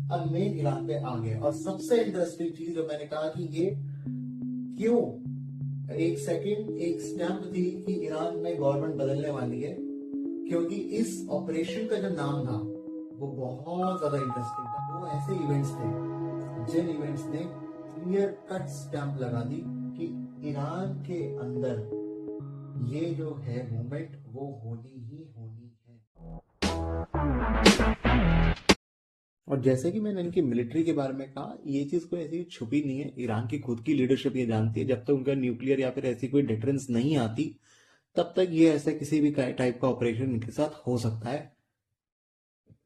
अब main Iran पे आ गए। और सबसे इंटरेस्टिंग चीज जो मैंने कहा कि ये क्यों एक सेकंड एक स्टैंप थी कि ईरान में गवर्नमेंट बदलने वाली है, क्योंकि इस ऑपरेशन का जो नाम था वो बहुत ज्यादा इंटरेस्टिंग था। वो ऐसे इवेंट्स थे जिन इवेंट्स ने क्लियर कट स्टैंप लगा दी कि ईरान के अंदर ये जो है मूवमेंट वो होनी ही होनी है। और जैसे कि मैंने इनकी मिलिट्री के बारे में कहा, ये चीज कोई ऐसी छुपी नहीं है। ईरान की खुद की लीडरशिप ये जानती है, जब तक उनका न्यूक्लियर या फिर ऐसी कोई डिटरेंस नहीं आती तब तक ये ऐसा किसी भी टाइप का ऑपरेशन इनके साथ हो सकता है।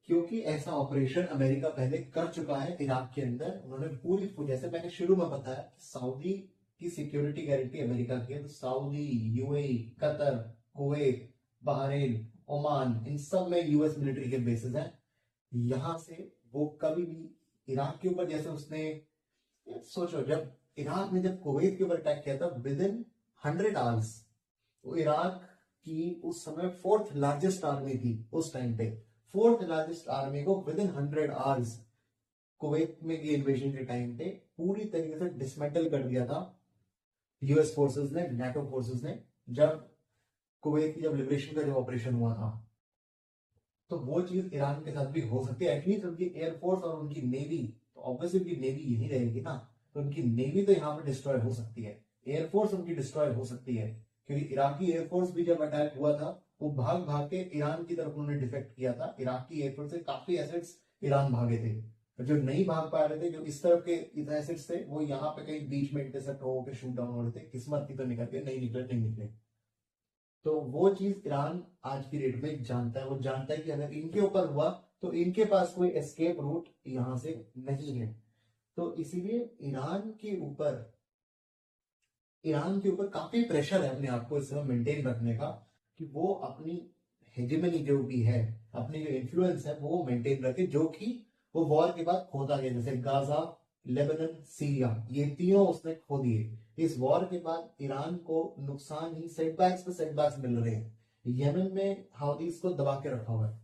क्योंकि ऐसा ऑपरेशन अमेरिका पहले कर चुका है इराक के अंदर। उन्होंने पूरी, जैसे मैंने शुरू में बताया, सऊदी की सिक्योरिटी गारंटी अमेरिका की है, तो Saudi, UAE, Qatar, Kuwait, Bahrain, Oman, इन सब में यूएस मिलिट्री के बेसिस हैं। यहां से वो कभी भी इराक के ऊपर, जैसे उसने, सोचो जब इराक ने जब कुवैत के ऊपर अटैक किया था, विद इन 100 आवर्स वो इराक की उस समय फोर्थ लार्जेस्ट आर्मी थी उस टाइम पे। फोर्थ लार्जेस्ट आर्मी को विद इन 100 आवर्स कुवैत में की इन्वेजन के टाइम पे पूरी तरीके से डिसमेंटल कर दिया था यूएस फोर्सेस ने, नाटो फोर्सेस ने, जब कुवैत की जब लिबरेशन का जो ऑपरेशन हुआ था। तो वो चीज ईरान के साथ भी हो सकती है। एटलीस्ट उनकी एयरफोर्स और उनकी नेवी, तो ऑब्वियसली उनकी नेवी यही रहेगी ना, तो उनकी नेवी तो यहाँ पे डिस्ट्रॉय हो सकती है, एयरफोर्स उनकी डिस्ट्रॉय हो सकती है। क्योंकि इराकी एयरफोर्स भी जब अटैक हुआ था वो भाग भाग के ईरान की तरफ उन्होंने डिफेक्ट किया था। इराक की एयरफोर्स से काफी एसेट्स ईरान भागे थे, और जो नहीं भाग पा रहे थे, जो इस तरफ के एसेट्स थे, वो यहाँ पे कहीं बीच में इंटरसेप्ट होकर शूट डाउन हो रहे थे। किस्मत की तो निकल के नहीं निकले। तो वो चीज ईरान आज की डेट में जानता है। वो जानता है कि अगर इनके ऊपर हुआ तो इनके पास कोई एस्केप रूट यहां से नहीं है। तो इसीलिए ईरान के ऊपर काफी प्रेशर है अपने आप को इस समय मेंटेन रखने का, कि वो अपनी हेजेमनी जो भी है, अपनी जो इन्फ्लुएंस है वो मेंटेन रखे, जो कि वो वॉर के बाद खोता गया। जैसे गाजा, लेबनान, सीरिया, ये तीनों उसने खो दिए। इस वॉर के बाद ईरान को नुकसान ही, सेटबैक्स पे सेटबैक्स मिल रहे हैं। यमन में हाउदीज को दबा के रखा हुआ है।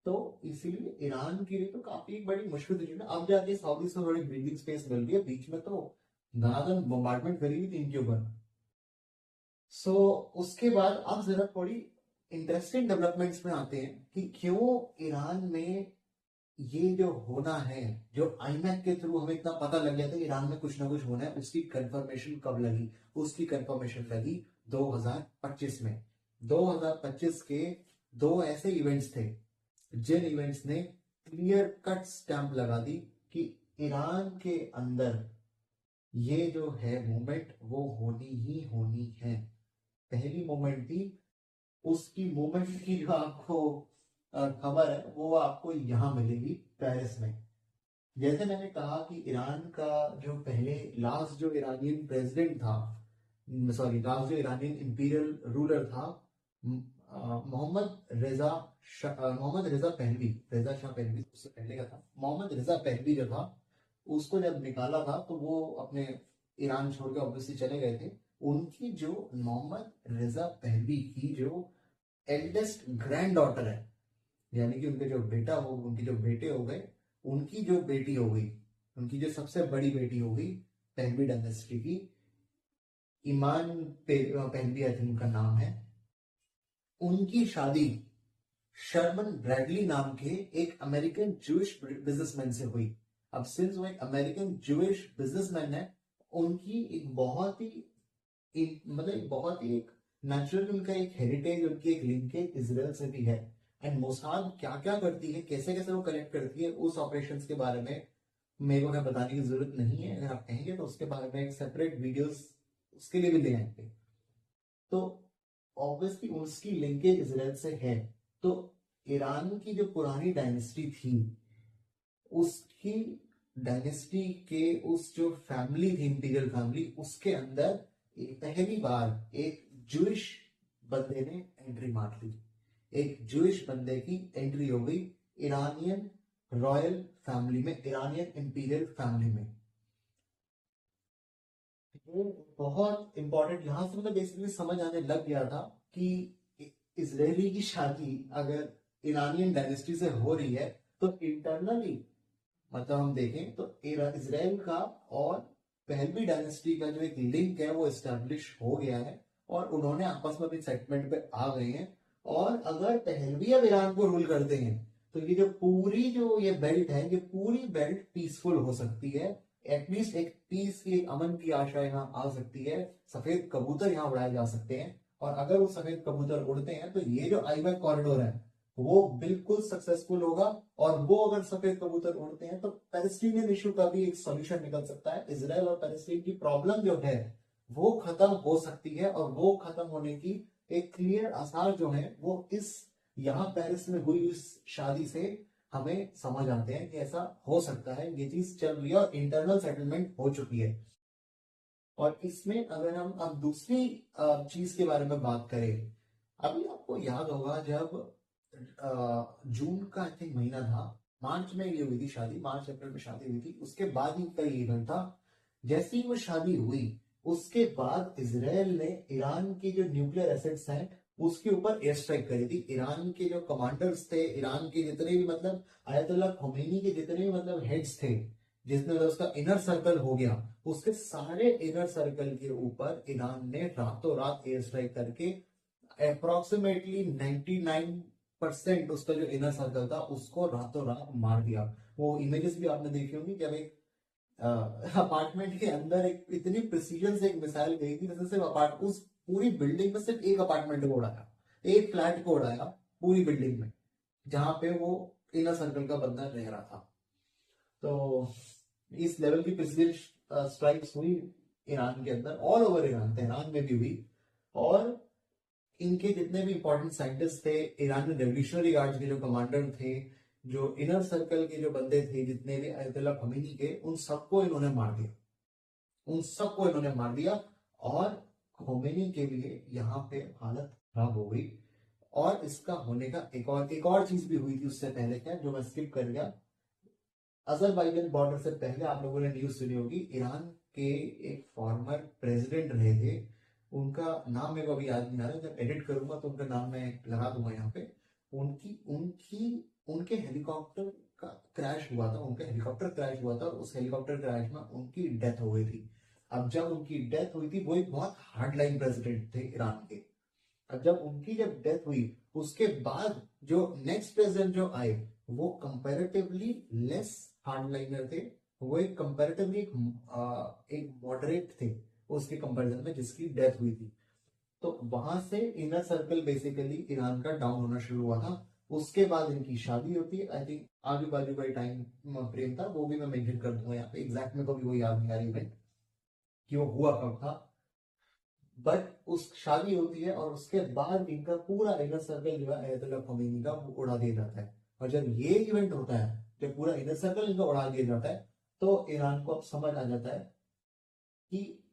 तो इसीलिए ईरान के लिए तो काफी बड़ी मुश्किल सिचुएशन है। अब जाके सऊदी से थोड़ी ब्रीदिंग स्पेस मिल रही है, बीच में तो धनाधन बोmbardment करी हुई थी इनके ऊपर। सो उसके बाद अब जरा थोड़ी इंटरेस्टिंग डेवलपमेंट्स में आते हैं कि क्यों ईरान में ये जो होना है, जो आईमैक के थ्रू हमें इतना पता लग गया था कि ईरान में कुछ ना कुछ होना है, उसकी कंफर्मेशन कब लगी? उसकी कंफर्मेशन लगी 2025 में। 2025 के दो ऐसे इवेंट्स थे जिन इवेंट्स ने क्लियर कट स्टैंप लगा दी कि ईरान के अंदर ये जो है मूवमेंट वो होनी ही होनी है। पहली मूवमेंट थी, उसकी मूवमेंट की जो आपको खबर है वो आपको यहां मिलेगी, पेरिस में। जैसे मैंने कहा कि ईरान का जो पहले लास्ट जो ईरानियन प्रेसिडेंट था, सॉरी लास्ट जो ईरानियन इंपीरियल रूलर था, मोहम्मद रेजा पहलवी, रेजा शाह पहलवी उससे पहले का था। मोहम्मद रेजा पहलवी जो था, उसको जब निकाला था तो वो अपने ईरान छोड़ के ऑब्वियसली चले गए थे। उनकी जो मोहम्मद रेजा पहलवी की जो एल्डेस्ट ग्रैंड डॉटर है, यानी कि उनके जो बेटा हो, उनके जो बेटे हो गए, उनकी जो बेटी हो गई, उनकी जो सबसे बड़ी बेटी हो गई पहलवी डायनेस्टी की, ईमान पहलवी आई थिंक उनका नाम है, उनकी शादी शर्मन ब्रैडली नाम के एक अमेरिकन जूइश बिजनेसमैन से हुई। अब सिंस वो एक अमेरिकन जूइश बिजनेसमैन है, उनकी एक बहुत ही मतलब बहुत ही एक नेचुरल उनका एक हेरिटेज, उनकी एक लिंकेज इसराइल से भी है। एंड मोसाद क्या क्या करती है, कैसे कैसे वो कनेक्ट करती है, उस ऑपरेशंस के बारे में मेरे को क्या बताने की जरूरत नहीं है। अगर आप कहेंगे तो उसके बारे में एक सेपरेट वीडियोस उसके लिए भी ले आएंगे। तो ऑब्वियसली उसकी लिंकेज इसराइल से है। तो ईरान की जो पुरानी डायनेस्टी थी, उसकी डायनेस्टी के उस जो फैमिली थी, इंपीरियल फैमिली, उसके अंदर पहली बार एक जूइश बंदे ने एंट्री मार ली। एक जूइश बंदे की एंट्री हो गई ईरानियन रॉयल फैमिली में, ईरानियन इंपीरियल फैमिली में। ये बहुत इंपॉर्टेंट, यहां से मतलब बेसिकली समझ आने लग गया था कि इजरायली की शादी अगर ईरानियन डायनेस्टी से हो रही है तो इंटरनली मतलब हम देखें तो इसराइल का और पहलवी डायनेस्टी का जो एक लिंक है वो एस्टेब्लिश हो गया है और उन्होंने आपस में भी सेटलमेंट पे आ गए हैं। और अगर पहलवी अब ईरान को रूल करते हैं तो ये जो पूरी जो ये बेल्ट है, ये पूरी बेल्ट पीसफुल हो सकती है। एटलीस्ट एक पीस की, एक अमन की आशा यहाँ आ सकती है। सफेद कबूतर यहाँ उड़ाए जा सकते हैं और अगर वो सफेद कबूतर उड़ते हैं तो ये जो आईबैक कॉरिडोर है वो बिल्कुल सक्सेसफुल होगा। और वो अगर सफेद कबूतर उड़ते हैं तो पैलेस्टीनियन इशू का भी एक सॉल्यूशन निकल सकता है। इसराइल और पैलेस्टीन की प्रॉब्लम जो है वो खत्म हो सकती है और वो खत्म होने की एक क्लियर आसार जो है वो इस यहाँ पेरिस में हुई इस शादी से हमें समझ आते हैं कि ऐसा हो सकता है। ये चीज चल रही है और इंटरनल सेटलमेंट हो चुकी है। और इसमें अगर हम अब दूसरी चीज के बारे में बात करें, अभी आपको याद होगा जब जून का आई थिंक महीना था, मार्च में ये हुई थी शादी, मार्च अप्रैल में शादी हुई थी, उसके बाद ही का ये इवेंट था। जैसे ही वो शादी हुई उसके बाद इसराइल ने ईरान की जो न्यूक्लियर एसेट्स हैं उसके ऊपर एयर स्ट्राइक करी थी। ईरान के जो कमांडर्स थे, ईरान के जितने भी मतलब आयतुल्लाह खोमेनी के जितने भी मतलब हेड्स थे, जिसने मतलब उसका इनर सर्कल हो गया, उसके सारे इनर सर्कल के ऊपर ईरान ने रातों रात एयर स्ट्राइक करके अप्रोक्सीमेटली 99% उसका जो इनर सर्कल था उसको रातों रात मार दिया। वो इमेजेस भी आपने देखी होंगी जब एक अपार्टमेंट के अंदर एक इतनी प्रिसीजन से एक मिसाइल गई थी, जैसे सिर्फ अपार्ट उस पूरी बिल्डिंग में सिर्फ एक अपार्टमेंट को उड़ाया, एक फ्लैट को उड़ाया पूरी बिल्डिंग में, जहां पे वो इनर सर्कल का बंदा रह रहा था। तो इस लेवल की प्रिसीजन स्ट्राइक्स हुई ईरान के अंदर, ऑल ओवर ईरान, तेहरान में भी हुई। और इनके जितने भी इंपॉर्टेंट साइंटिस्ट थे, ईरान में रेवोल्यूशनरी गार्ड्स के जो कमांडर थे, जो इनर सर्कल के जो बंदे थे, जितने भी अयतुल्लाह खमीनी के, उन सबको इन्होंने मार दिया, उन सबको इन्होंने मार दिया। और खोमेनी के लिए यहाँ पे हालत खराब हो गई। और इसका होने का एक और चीज भी हुई थी उससे पहले, क्या जो मैं स्किप कर गया, अजरबैजान बॉर्डर से पहले आप लोगों ने न्यूज सुनी होगी, ईरान के एक फॉर्मर प्रेसिडेंट रहे थे, उनका नाम मेरे को अभी याद नहीं आ रहा, जब एडिट करूंगा तो उनका नाम मैं लगा दूंगा यहाँ पे। उनकी उनकी उनके हेलीकॉप्टर का क्रैश हुआ था, उनका हेलीकॉप्टर क्रैश हुआ था और उस हेलीकॉप्टर क्रैश में उनकी डेथ हो गई थी। अब जब उनकी डेथ हुई थी, वो एक बहुत हार्ड लाइन प्रेसिडेंट थे ईरान के। अब जब उनकी जब डेथ हुई उसके बाद जो नेक्स्ट प्रेसिडेंट जो आए वो कंपैरेटिवली लेस हार्डलाइनर थे। वो एक कंपैरेटिवली एक मॉडरेट थे उसके कंपैरिजन में, जिसकी डेथ हुई थी। तो वहां से इनर सर्कल बेसिकली ईरान का डाउन होना शुरू हुआ था। उसके बाद इनकी शादी होती है। आई थिंक आजू बाजू का टाइम फ्रेम था, वो भी मैं मेंशन कर दूंगा यहाँ पे, एग्जैक्ट में कभी वो याद नहीं आ रही इवेंट कि वो हुआ कब था। बट उस शादी होती है और उसके बाद इनका पूरा इनर सर्कल जो है अयतुल्लाह खोमेनी का वो उड़ा दिया जाता है। और जब ये इवेंट होता है, जब पूरा इनर सर्कल इनका उड़ा दिया जाता है, तो ईरान को अब समझ आ जाता है कि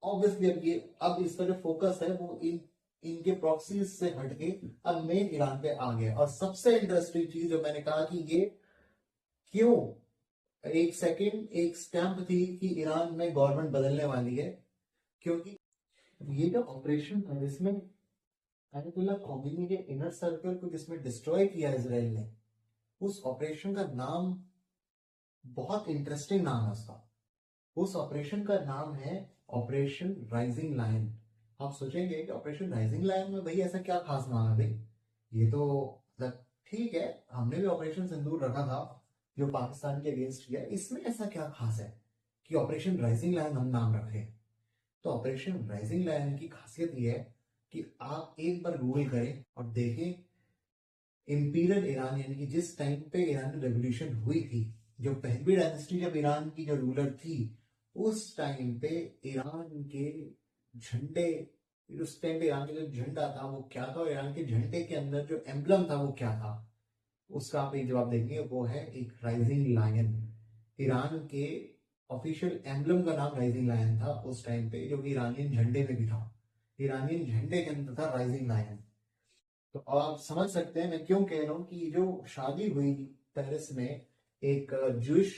ऑब्वियसली अब इसका जो फोकस है वो इनके प्रॉक्सीज से हटके अब मेन ईरान पे आ गया। और सबसे इंटरेस्टिंग चीज जो मैंने कहा कि ये क्यों एक सेकंड एक स्टैंप थी कि ईरान में गवर्नमेंट बदलने वाली है, क्योंकि ये जो ऑपरेशन था जिसमें अयतुल्लाह खोमेनी के इनर सर्कल को जिसमें डिस्ट्रॉय किया इसराइल ने, उस ऑपरेशन का नाम बहुत इंटरेस्टिंग नाम है उसका। उस ऑपरेशन का नाम है ऑपरेशन राइजिंग लायन। आप सोचेंगे कि ऑपरेशन राइजिंग लायन में भाई ऐसा क्या खास नाम है भाई, ये तो मतलब ठीक है, हमने भी ऑपरेशन सिंदूर रखा था जो पाकिस्तान के अगेंस्ट किया, इसमें ऐसा क्या खास है कि ऑपरेशन राइजिंग लायन हम नाम रखे। तो ऑपरेशन राइजिंग लायन की खासियत यह है कि आप एक बार गूगल करें और देखें, इंपीरियल ईरान यानी कि जिस टाइम पे ईरान में रेवोल्यूशन हुई थी, जो पहलवी डायनेस्टी जब ईरान की जो रूलर थी, उस टाइम पे ईरान के झंडे, उस टाइम पे ईरान का जो झंडा था वो क्या था, और ईरान के झंडे के अंदर जो एम्बलम था वो क्या था, उसका आप एक जवाब देंगे, वो है एक राइजिंग लायन। ईरान के ऑफिशियल एम्बलम का नाम राइजिंग लायन था उस टाइम पे, जो कि ईरानियन झंडे में भी था। ईरानियन झंडे के अंदर था राइजिंग लायन। तो आप समझ सकते हैं मैं क्यों कह रहा हूँ कि जो शादी हुई पेरिस में एक जूश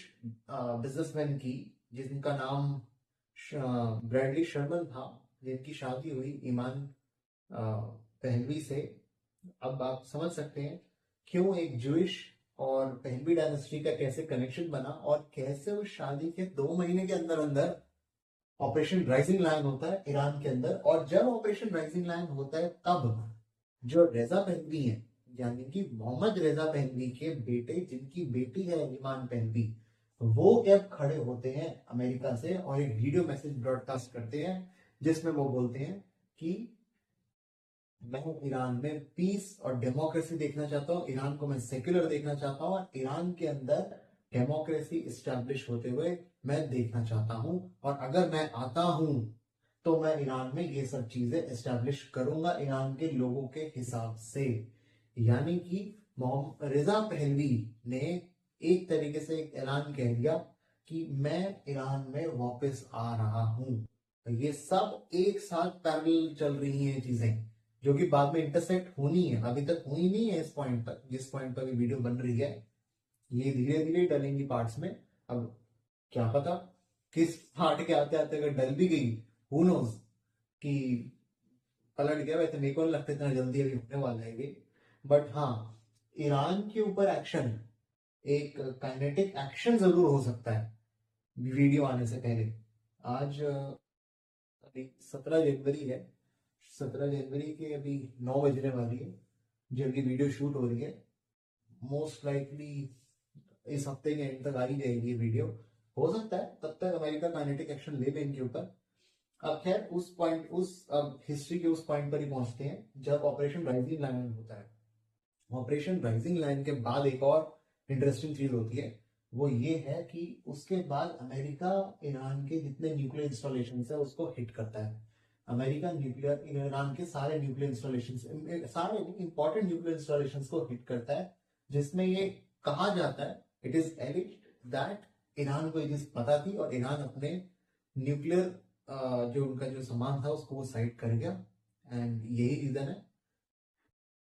बिजनेसमैन की, जिनका नाम ब्रैडली शर्मन था, जिनकी शादी हुई ईमान पहलवी से। अब आप समझ सकते हैं क्यों एक जूश और पहलवी डायनेस्टी का कैसे कनेक्शन बना और कैसे उस शादी के 2 महीने के अंदर अंदर ऑपरेशन राइजिंग लायन होता है ईरान के अंदर। और जब ऑपरेशन राइजिंग लायन होता है तब जो रेजा पहलवी है, यानी कि मोहम्मद रेजा पहलवी के बेटे जिनकी बेटी है ईमान पहलवी, वो जब खड़े होते हैं अमेरिका से और एक वीडियो मैसेज ब्रॉडकास्ट करते हैं जिसमें वो बोलते हैं कि मैं ईरान में पीस और डेमोक्रेसी देखना चाहता हूँ, ईरान को मैं सेक्युलर देखना चाहता हूँ और ईरान के अंदर डेमोक्रेसी इस्टेब्लिश होते हुए मैं देखना चाहता हूँ, और अगर मैं आता हूँ तो मैं ईरान में ये सब चीजें एस्टेब्लिश करूंगा ईरान के लोगों के हिसाब से। यानी कि रिजा पहलवी ने एक तरीके से एक ऐलान कह दिया कि मैं ईरान में वापस आ रहा हूं। ये सब एक साथ पैरेलल चल रही हैं चीजें, जो कि बाद में इंटरसेक्ट होनी है, अभी तक हुई नहीं है इस पॉइंट तक जिस पॉइंट पर वीडियो बन रही है। ये धीरे धीरे डलेंगी पार्ट्स में। अब क्या पता किस पार्ट के आते आते अगर डल भी गई, हु नोज कि पलट गया। वैसे मेरे को नहीं लगता इतना जल्दी अभी होने वाला है ये, बट हाँ ईरान के ऊपर एक्शन, एक काइनेटिक एक्शन जरूर हो सकता है वीडियो आने से पहले। आज अभी 17 जनवरी है, 17 जनवरी के अभी 9 बजने वाली है जब ये वीडियो शूट हो रही है। मोस्ट लाइकली इस हफ्ते के एंड तक आ ही जाएगी ये वीडियो। हो सकता है तब तक अमेरिका काइनेटिक एक्शन ले इनके ऊपर। अब खैर उस पॉइंट, उस अब हिस्ट्री के उस पॉइंट पर ही पहुंचते हैं जब ऑपरेशन राइजिंग लायन होता है। ऑपरेशन राइजिंग लायन के बाद एक और इंटरेस्टिंग चीज होती है, वो ये है कि उसके बाद अमेरिका ईरान के जितने न्यूक्लियर इंस्टॉलेशन है उसको हिट करता है। अमेरिका न्यूक्लियर ईरान के सारे न्यूक्लियर इंस्टॉलेशन, सारे इंपॉर्टेंट न्यूक्लियर इंस्टॉलेशन को हिट करता है, जिसमें ये कहा जाता है, इट इज एलिज्ड दैट ईरान को ये चीज पता थी और ईरान अपने न्यूक्लियर जो उनका जो सामान था उसको वो साइड कर गया। एंड यही रीजन है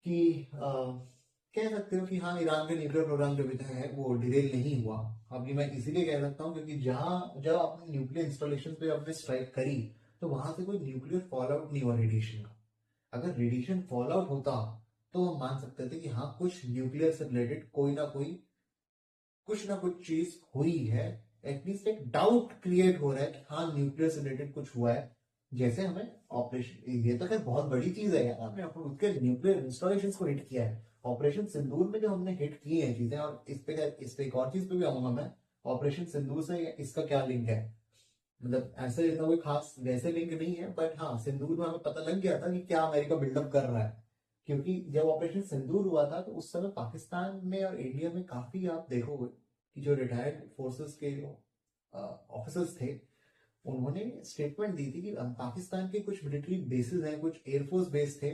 कि कह सकते हो कि हाँ ईरान का न्यूक्लियर प्रोग्राम जो भी है वो डिटेल नहीं हुआ। अभी मैं इसीलिए कह सकता हूँ क्योंकि जहां जब आपने न्यूक्लियर इंस्टॉलेशन पे आपने स्ट्राइक करी तो वहां से कोई न्यूक्लियर फॉल आउट नहीं हुआ रेडिएशन का। अगर रेडिएशन फॉल आउट होता तो हम मान सकते थे कि हाँ कुछ न्यूक्लियर से रिलेटेड कोई ना कुछ चीज हुई है। एटलीस्ट एक डाउट क्रिएट हो रहा है कि हाँ न्यूक्लियर से रिलेटेड कुछ हुआ है। जैसे हमें ऑपरेशन, ये तो खैर बहुत बड़ी चीज है यार, हमने उसके न्यूक्लियर इंस्टॉलेशन को हिट किया है। ऑपरेशन सिंदूर में जो हमने हिट की है चीजें, और इस पे एक और चीज पे भी आऊंगा मैं, ऑपरेशन सिंदूर से इसका क्या लिंक है। मतलब ऐसे इतना कोई खास वैसे लिंक नहीं है, बट हाँ सिंदूर में हमें पता लग गया था कि क्या अमेरिका बिल्डअप कर रहा है। क्योंकि जब ऑपरेशन सिंदूर हुआ था तो उस समय पाकिस्तान में और इंडिया में काफी आप देखोगे कि जो रिटायर्ड फोर्सेस के ऑफिसर्स थे उन्होंने स्टेटमेंट दी थी कि पाकिस्तान के कुछ मिलिट्री बेसिस हैं, कुछ एयरफोर्स बेस थे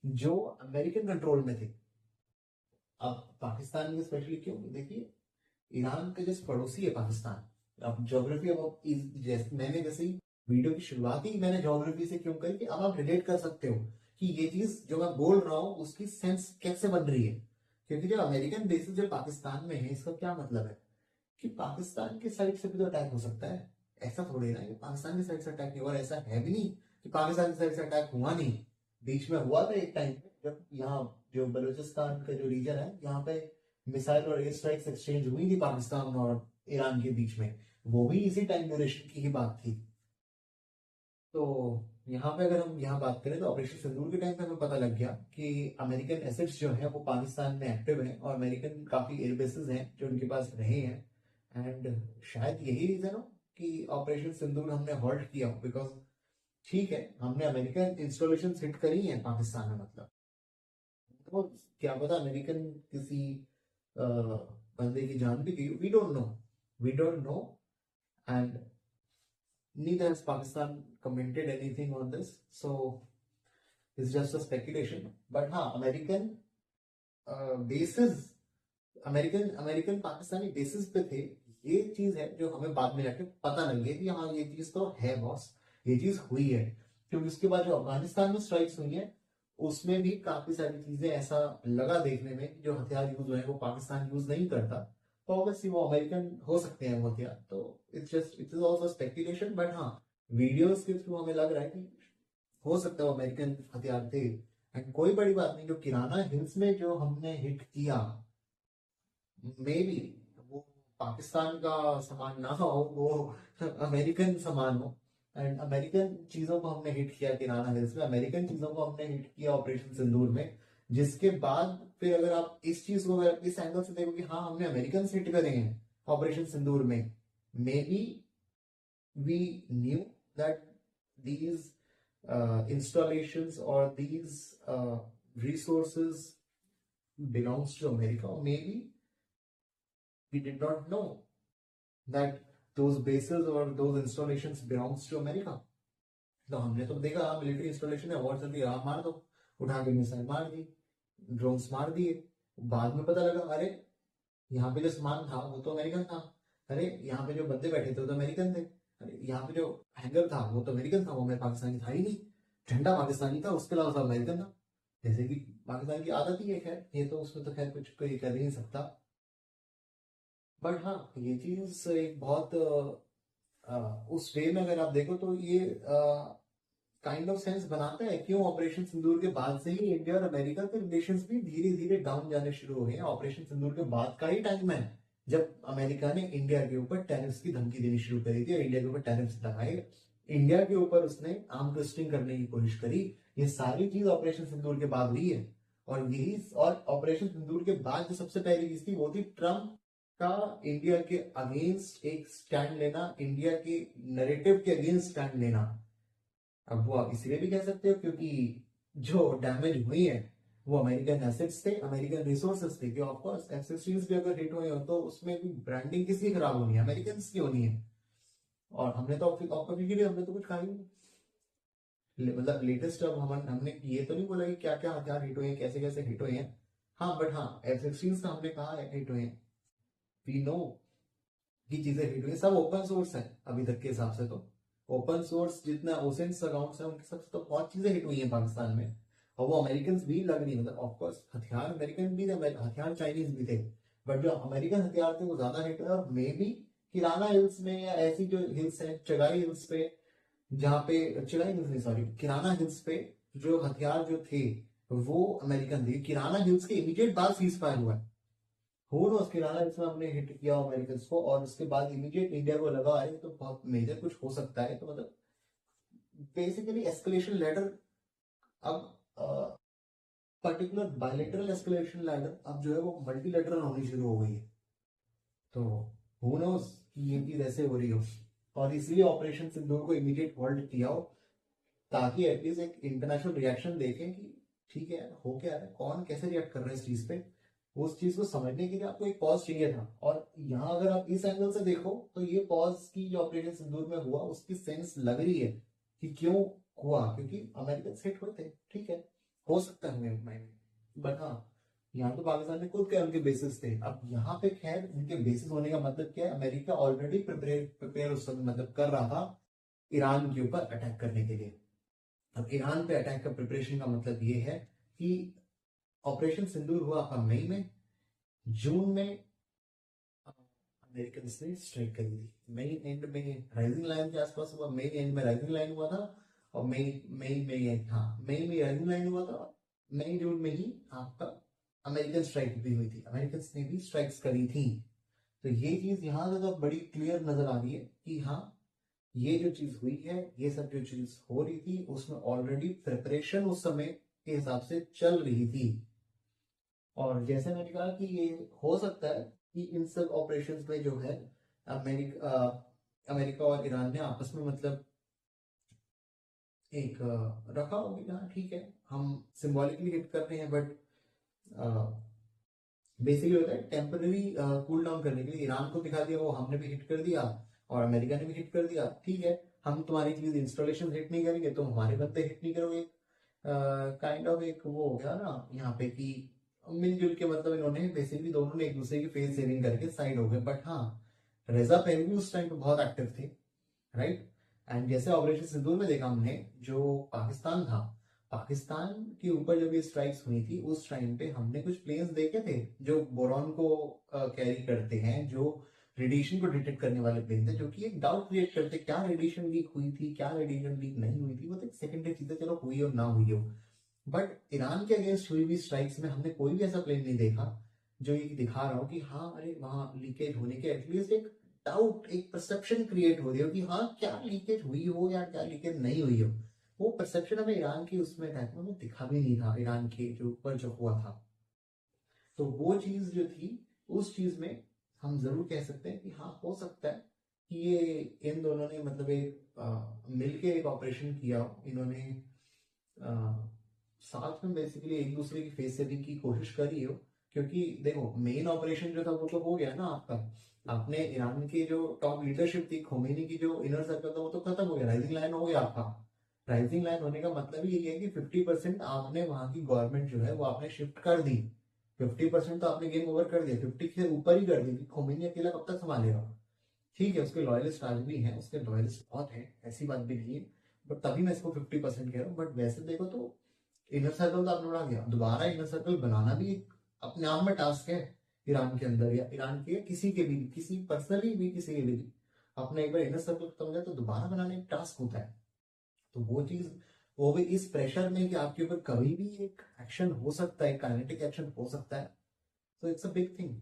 जो अमेरिकन कंट्रोल में थे। अब पाकिस्तान में स्पेशली क्यों, देखिए ईरान का जैसे पड़ोसी है पाकिस्तान। अब ज्योग्राफी, अब मैंने जैसे ही वीडियो की शुरुआत ही मैंने ज्योग्राफी से क्यों करी कि अब आप रिलेट कर सकते हो कि ये चीज जो मैं बोल रहा हूँ उसकी सेंस कैसे बन रही है। क्योंकि जो अमेरिकन बेसिस जो पाकिस्तान में है इसका क्या मतलब है कि पाकिस्तान की साइड से भी तो अटैक हो सकता है। ऐसा थोड़ी ना कि पाकिस्तान की साइड से अटैक नहीं हुआ, ऐसा है भी नहीं कि पाकिस्तान की साइड से अटैक हुआ नहीं। बीच में हुआ था एक टाइम जब यहाँ जो बलूचिस्तान का जो रीजन है यहाँ पे मिसाइल और एयर स्ट्राइक्स एक्सचेंज हुई थी पाकिस्तान और ईरान के बीच में, वो भी इसी टाइम ड्यूरेशन की ही बात थी। तो यहाँ पे अगर हम यहाँ बात करें तो ऑपरेशन सिंदूर के टाइम पे हमें पता लग गया कि अमेरिकन एसेट्स जो है वो पाकिस्तान में एक्टिव हैं और अमेरिकन काफी एयरबेसेस हैं जो उनके पास रहे हैं। एंड शायद यही रीजन हो कि ऑपरेशन सिंदूर हमने हॉल्ट किया हो, बिकॉज ठीक है हमने अमेरिकन इंस्टॉलेशन हिट करी है पाकिस्तान में, मतलब तो क्या पता अमेरिकन किसी बंदे की जान भी गई, we don't know, we don't know. And neither has Pakistan commented anything on this, so it's just a speculation. But हाँ American basis, American American Pakistani basis पे थे, ये चीज है जो हमें बाद में जाके पता लग गई कि हाँ ये चीज तो है बॉस, ये चीज हुई है। क्योंकि उसके बाद जो अफगानिस्तान में स्ट्राइक्स हुई है उसमें भी काफी सारी चीजें ऐसा लगा देखने में कि जो हथियार यूज हुए हैं वो पाकिस्तान यूज नहीं करता, तो ऑब्वियसली वो अमेरिकन हो सकते हैं वो हथियार। तो it is also speculation, but हाँ वीडियोस के थ्रू हमें लग रहा है कि हो सकता है वो अमेरिकन हथियार थे। एंड कोई बड़ी बात नहीं, जो किराना हिल्स में जो हमने हिट किया मे बी वो पाकिस्तान का सामान ना हो, वो अमेरिकन सामान हो। एंड अमेरिकन चीजों को हमने हिट किया किराना हिल्स में, अमेरिकन चीजों को हमने हिट किया ऑपरेशन सिंदूर में। जिसके बाद फिर अगर आप इस चीज को अगर इस एंगल से देखो कि हाँ हमने अमेरिकन हिट करे हैं ऑपरेशन सिंदूर में, may be we knew that these installations or these resources belongs to America, or maybe we did not know that those bases or those installations belongs to America. तो हमने तो देखा हाँ military installation है, war चल रही है, हाँ मार दो, उठा के मिसाइल मार दी, ड्रोन्स मार दिए। बाद में पता लगा अरे यहाँ पे जो सामान था वो तो अमेरिकन था, अरे यहाँ पे जो बंदे बैठे थे वो तो अमेरिकन थे, अरे यहाँ पे जो हैंगर था वो तो अमेरिकन था, वो हमारे पाकिस्तानी था ही नहीं। झंडा पाकिस्तानी था, उसके अलावा सब अमेरिकन था। जैसे कि पाकिस्तान की आदत ही है, खैर ये तो उसमें तो खैर कुछ कोई कर ही नहीं सकता। बट हाँ ये चीज एक बहुत उस वे में अगर आप देखो तो ये काइंड ऑफ सेंस बनाता है क्यों ऑपरेशन सिंदूर के बाद से ही इंडिया और अमेरिका के रिलेशंस भी धीरे धीरे डाउन जाने शुरू हो गए हैं। ऑपरेशन सिंदूर के बाद का ही टाइम है जब अमेरिका ने इंडिया के ऊपर टैरिफ्स की धमकी देनी शुरू करी थी और इंडिया के ऊपर टैरिफ्स लगाए, इंडिया के ऊपर उसने आर्म ट्विस्टिंग करने की कोशिश करी। ये सारी चीज ऑपरेशन सिंदूर के बाद हुई है। और यही और ऑपरेशन सिंदूर के बाद जो सबसे पहली चीज थी वो थी ट्रम्प का इंडिया के अगेंस्ट एक स्टैंड लेना, इंडिया के नैरेटिव के अगेंस्ट स्टैंड लेना। अब वो आप इसलिए भी कह सकते हो क्योंकि जो डैमेज हुई है वो अमेरिकन एसेट्स थे, अमेरिकन रिसोर्सेस थे। कि ऑफ कोर्स F-16s भी अगर हिट हुए हो तो उसमें भी ब्रांडिंग किसकी खराब होनी है, अमेरिकन की होनी है। और हमने तो हमने तो कुछ कहा ही नहीं। मतलब लेटेस्ट अब हमने ये तो नहीं बोला कि क्या क्या हथियार हिट हुए हैं, कैसे कैसे हिट हुए हैं। हाँ बट हाँ F-16s का हमने कहा है हिट हुए हैं। वी नो की चीजें हिट हुई, सब ओपन सोर्स है अभी तक के हिसाब से। तो ओपन सोर्स जितना ओसेंस अकाउंट्स है उनके सबसे तो बहुत चीजें हिट हुई हैं पाकिस्तान में। और वो अमेरिकन भी लग रही, मतलब ऑफकोर्स हथियार अमेरिकन भी थे, हथियार चाइनीज भी थे, बट जो अमेरिकन हथियार थे वो ज्यादा हिट हुए। और मे बी किराना हिल्स में या ऐसी जो हिल्स है चगाई हिल्स पे, जहाँ पे चगाई हिल्स नहीं सॉरी किराना हिल्स पे जो हथियार जो थे वो अमेरिकन थे। किराना हिल्स के इमीडिएट बाद सीज फायर हुआ है, हुन और किराना इसमें हमने हिट किया अमेरिकन को, और उसके बाद इमीडिएट इंडिया को लगा है तो बहुत मेजर कुछ हो सकता है। तो मतलब बेसिकली एस्केलेशन लैडर अब पर्टिकुलर बायलेटरल एस्केलेशन लैडर अब जो है वो मल्टीलेटरल होनी शुरू हो गई है। तो हु नोस कि ये चीज ऐसे हो रही हो, और इसलिए ऑपरेशन सिंदूर को इमीडिएट होल्ड किया हो ताकि एटलीस्ट एक इंटरनेशनल रिएक्शन देखें कि ठीक है हो क्या है, कौन कैसे रिएक्ट कर रहा है इस चीज पे। उस चीज को समझने के लिए आपको एक पॉज चाहिए था। और यहाँ अगर आप इस एंगल से देखो तो ये पॉज की जो ऑपरेशन सिंदूर में हुआ उसकी सेंस लग रही है कि क्यों हुआ, क्योंकि अमेरिकन हिट हुए थे, ठीक है हो सकता है हमें माइंड, बट हाँ यहाँ तो पाकिस्तान ने खुद के उनके बेसिस थे। अब यहाँ पे खैर उनके बेसिस होने का मतलब क्या है, अमेरिका ऑलरेडी प्रिपेयर उस समय मतलब कर रहा था ईरान के ऊपर अटैक करने के लिए। अब ईरान पे अटैक का प्रिपरेशन का मतलब ये है कि ऑपरेशन सिंदूर हुआ आपका मई में, जून में अमेरिकन ने स्ट्राइक करी थी, मई एंड में राइजिंग लाइन के आसपास हुआ, मई एंड में राइजिंग लाइन हुआ था, और मई मई में हाँ मई में राइजिंग लाइन हुआ था, मई जून में ही आपका अमेरिकन स्ट्राइक भी हुई थी, अमेरिकन ने भी स्ट्राइक्स करी थी। तो ये चीज यहाँ से तो बड़ी क्लियर नजर आ रही है कि हाँ ये जो चीज हुई है, ये सब जो चीज हो रही थी उसमें ऑलरेडी प्रिपरेशन उस समय के हिसाब से चल रही थी। और जैसे मैंने कहा कि ये हो सकता है कि इन सब ऑपरेशंस में जो है अमेरिका अमेरिका और ईरान ने आपस में मतलब एक रखा हो कि हाँ ठीक है हम सिंबॉलिकली हिट कर रहे हैं, बट बेसिकली होता है टेम्पररी कूल डाउन करने के लिए। ईरान को दिखा दिया वो हमने भी हिट कर दिया और अमेरिका ने भी हिट कर दिया, ठीक है हम तुम्हारी चीज इंस्टॉलेशन हिट नहीं करेंगे तुम हमारे बंदे हिट नहीं करोगे। काइंड ऑफ एक वो हो गया ना यहाँ पे कि मिलजुल के मतलब इन्होंने बेसिकली दोनों ने एक दूसरे की फेस सेविंग करके साइड हो गए। बट हाँ रेजा पहलवी उस टाइम पे बहुत एक्टिव थे, राइट। एंड जैसे ऑपरेशन सिंदूर में देखा हमने जो पाकिस्तान था, पाकिस्तान के ऊपर जब ये स्ट्राइक्स हुई थी उस टाइम पे हमने कुछ प्लेन्स देखे थे जो बोरॉन को कैरी करते हैं, जो रेडिएशन को डिटेक्ट करने वाले प्लेन थे, जो कि एक डाउट क्रिएट करते क्या रेडिएशन लीक हुई थी क्या रेडिएशन लीक नहीं हुई थी, वो तो एक सेकेंडरी चीज है, चलो हुई हो ना हुई हो। बट ईरान के अगेंस्ट हुई हुई स्ट्राइक्स में हमने कोई भी ऐसा प्लेन नहीं देखा जो ये दिखा रहा हो कि हाँ अरे वहां लीकेज होने के एटलीस्ट एक डाउट, एक परसेप्शन क्रिएट हो रही हो कि हाँ क्या लीकेज हुई हो या क्या लीकेज नहीं हुई हो। वो परसेप्शन हमें ईरान की उसमें टाइप में दिखा भी नहीं था, ईरान के जो ऊपर जो हुआ था। तो वो चीज जो थी, उस चीज में हम जरूर कह सकते हैं कि हाँ हो सकता है कि ये इन दोनों ने मतलब एक मिलके एक ऑपरेशन किया हो। इन्होंने अ, साथ में बेसिकली एक दूसरे की फेस सेविंग की कोशिश करी हो। क्योंकि देखो मेन ऑपरेशन जो था वो तो हो गया ना आपका। आपने ईरान की जो टॉप लीडरशिप थी, खोमेनी की जो इनर सर्कल था वो तो खत्म हो गया, राइजिंग लाइन हो गया आपका। राइजिंग लाइन होने का मतलब ही यही है कि 50% आपने वहां की गवर्नमेंट जो है वो आपने शिफ्ट कर दी। 50% तो आपने गेम ओवर कर दिया, 50 से ऊपर ही कर दी। खोमेनी अकेला कब तक संभालेगा। ठीक है उसके लॉयलिस्ट आज भी हैं, उसके लॉयलिस्ट बहुत हैं, ऐसी बात भी नहीं है। बट तभी मैं इसको 50% कह रहा हूँ। बट वैसे देखो तो इनर सर्कल तो आपने उड़ा गया, दोबारा इनर सर्कल बनाना भी एक अपने आप में टास्क है। ईरान के अंदर या ईरान के किसी के भी, किसी पर्सनली भी, किसी के भी अपना एक बार इनर सर्कल खत्म हो जाए तो दोबारा बनाना एक टास्क होता है। तो वो चीज, वो भी इस प्रेशर में कि आपके ऊपर कभी भी एक एक्शन हो सकता है, काइनेटिक एक्शन हो सकता है। तो इट्स अ बिग थिंग।